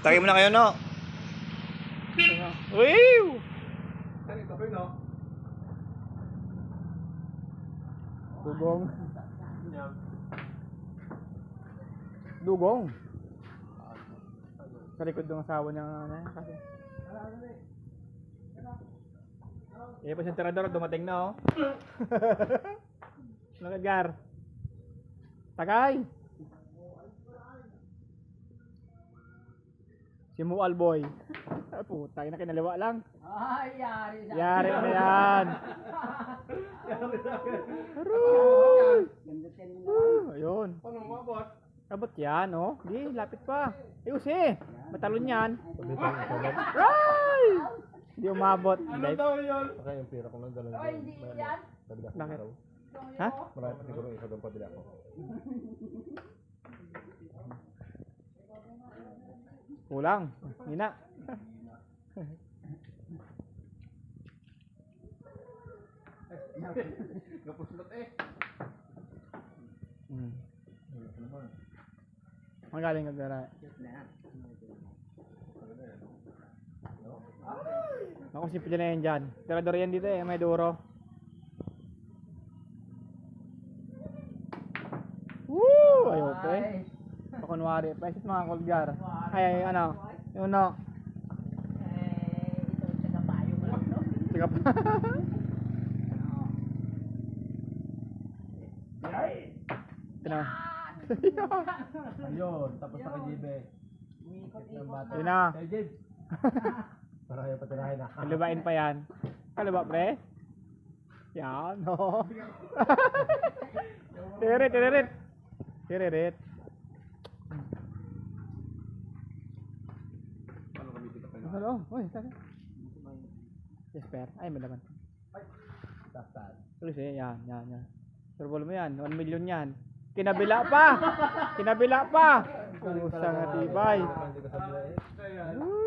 Tagay mo na kayo, no? Wow! Dugong. Dugong. Sa likod ng asawa niya kasi. Eh, pa siyang tirador, dumating na, oh. Nakagar. Tagay. Si Mual Boy. Puta, na kinaliwa lang. Ay, yari sa Yari na yan. akin. Gandutin mo na. Ayun. Paano mabot? Abot yan, oh. Di, lapit pa. Ayos eh. Matalon yan. Pagditang ikalat. Ay! Hindi umabot. Ano daw yun? Saka yung pira kong nagdalang Ay, hindi yan. Pabila ko Bakit? araw. Ha? Marami pa siguro isa doon pabila ko. Kulang. Hina. Kapuslat eh. Hmm. Magaling ka gara. Ako simple na yan dyan. Tirador yan dito eh. May duro. Woo! Ayaw ko eh. Pakunwari. Paisit mga kulgar. Ay, ano. Yung no. Ito, tagapayo mo lang, no? Tiga pa. Tina. Ayun, tapos sa kajibe. Umikot-ikot Yun na. Kay Jib. Para kayo patirahin na. Kalibain pa yan. Kaliba pre. Yan. No. Tirit, tirit. Tirit. Paano kami dito kayo? Hello. Uy, tara. Yes, per. Ay, malaman. Tapos. Tuloy siya. Yan. Turbol mo yan. 1 million yan. Kinabila pa! Kinabila pa! Kusang atibay. Hindi ko sabi eh.